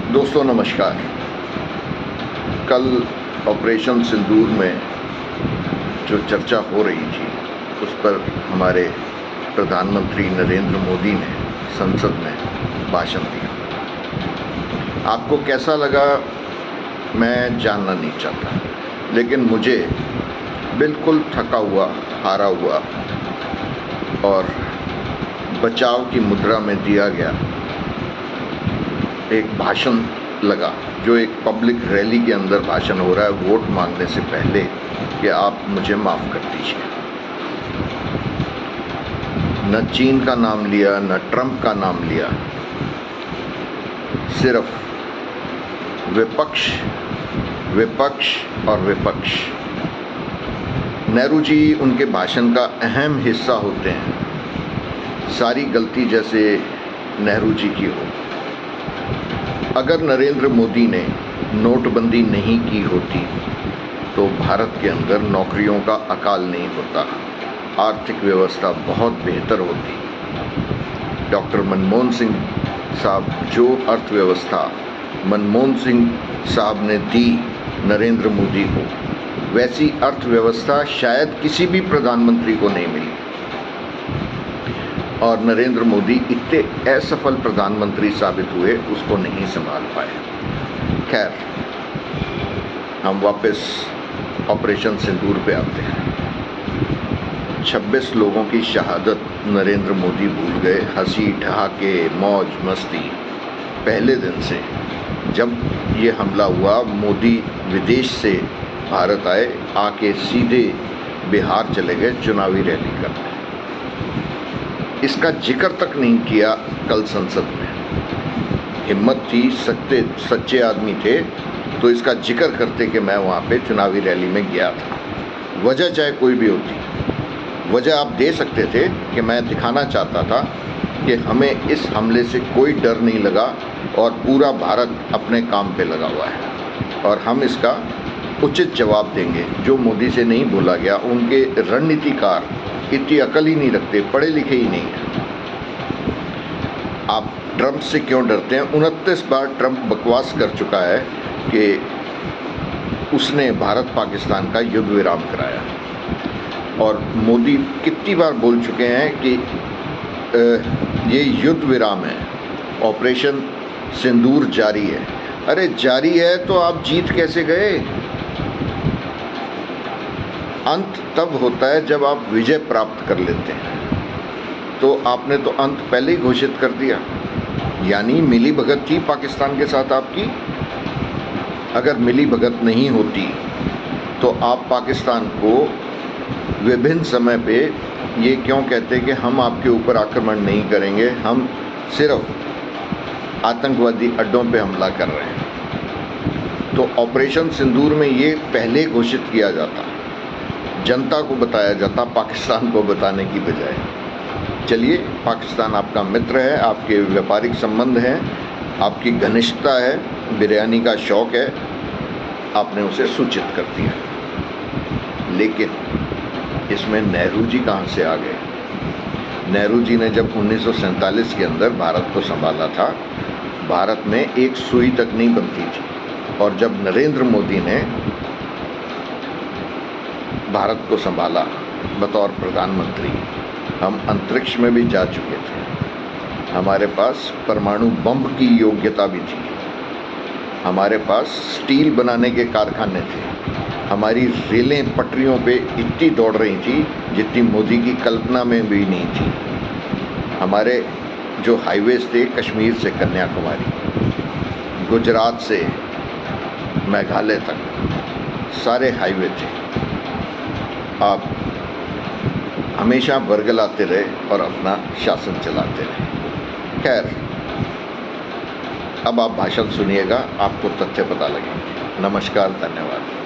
दोस्तों नमस्कार। कल ऑपरेशन सिंदूर में जो चर्चा हो रही थी उस पर हमारे प्रधानमंत्री नरेंद्र मोदी ने संसद में भाषण दिया। आपको कैसा लगा मैं जानना नहीं चाहता, लेकिन मुझे बिल्कुल थका हुआ, हारा हुआ और बचाव की मुद्रा में दिया गया एक भाषण लगा, जो एक पब्लिक रैली के अंदर भाषण हो रहा है वोट मांगने से पहले कि आप मुझे माफ़ कर दीजिए। न चीन का नाम लिया, न ट्रंप का नाम लिया, सिर्फ विपक्ष विपक्ष और विपक्ष। नेहरू जी उनके भाषण का अहम हिस्सा होते हैं। सारी गलती जैसे नेहरू जी की हो। अगर नरेंद्र मोदी ने नोटबंदी नहीं की होती तो भारत के अंदर नौकरियों का अकाल नहीं होता, आर्थिक व्यवस्था बहुत बेहतर होती। डॉक्टर मनमोहन सिंह साहब जो अर्थव्यवस्था मनमोहन सिंह साहब ने दी नरेंद्र मोदी को, वैसी अर्थव्यवस्था शायद किसी भी प्रधानमंत्री को नहीं मिली। और नरेंद्र मोदी इतने असफल प्रधानमंत्री साबित हुए, उसको नहीं संभाल पाए। खैर, हम वापस ऑपरेशन सिंदूर पे आते हैं। 26 लोगों की शहादत नरेंद्र मोदी भूल गए। हंसी ठहाके मौज मस्ती। पहले दिन से जब ये हमला हुआ, मोदी विदेश से भारत आए, आके सीधे बिहार चले गए चुनावी रैली करने। इसका जिक्र तक नहीं किया कल संसद में। हिम्मत थी, सच्चे आदमी थे तो इसका जिक्र करते कि मैं वहाँ पे चुनावी रैली में गया था। वजह चाहे कोई भी होती, वजह आप दे सकते थे कि मैं दिखाना चाहता था कि हमें इस हमले से कोई डर नहीं लगा और पूरा भारत अपने काम पे लगा हुआ है और हम इसका उचित जवाब देंगे। जो मोदी से नहीं बोला गया, उनके रणनीतिकार इतनी अकल ही नहीं रखते, पढ़े लिखे ही नहीं हैं। आप ट्रंप से क्यों डरते हैं? 29 बार ट्रंप बकवास कर चुका है कि उसने भारत पाकिस्तान का युद्ध विराम कराया, और मोदी कितनी बार बोल चुके हैं कि ये युद्ध विराम है, ऑपरेशन सिंदूर जारी है। अरे जारी है तो आप जीत कैसे गए? अंत तब होता है जब आप विजय प्राप्त कर लेते हैं। तो आपने तो अंत पहले ही घोषित कर दिया, यानी मिली भगत थी पाकिस्तान के साथ आपकी। अगर मिली भगत नहीं होती तो आप पाकिस्तान को विभिन्न समय पे ये क्यों कहते कि हम आपके ऊपर आक्रमण नहीं करेंगे, हम सिर्फ आतंकवादी अड्डों पे हमला कर रहे हैं। तो ऑपरेशन सिंदूर में ये पहले घोषित किया जाता, जनता को बताया जाता, पाकिस्तान को बताने की बजाय। चलिए, पाकिस्तान आपका मित्र है, आपके व्यापारिक संबंध हैं, आपकी घनिष्ठता है, बिरयानी का शौक़ है, आपने उसे सूचित कर दिया। लेकिन इसमें नेहरू जी कहाँ से आ गए? नेहरू जी ने जब 1947 के अंदर भारत को संभाला था, भारत में एक सुई तक नहीं बनती थी। और जब नरेंद्र मोदी ने भारत को संभाला बतौर प्रधानमंत्री, हम अंतरिक्ष में भी जा चुके थे। हमारे पास परमाणु बम की योग्यता भी थी। हमारे पास स्टील बनाने के कारखाने थे। हमारी रेलें पटरियों पे इतनी दौड़ रही थी जितनी मोदी की कल्पना में भी नहीं थी। हमारे जो हाईवेज थे, कश्मीर से कन्याकुमारी, गुजरात से मेघालय तक, सारे हाईवे थे। आप हमेशा बरगलाते रहे और अपना शासन चलाते रहे। खैर, अब आप भाषण सुनिएगा, आपको तथ्य पता लगेंगे। नमस्कार, धन्यवाद।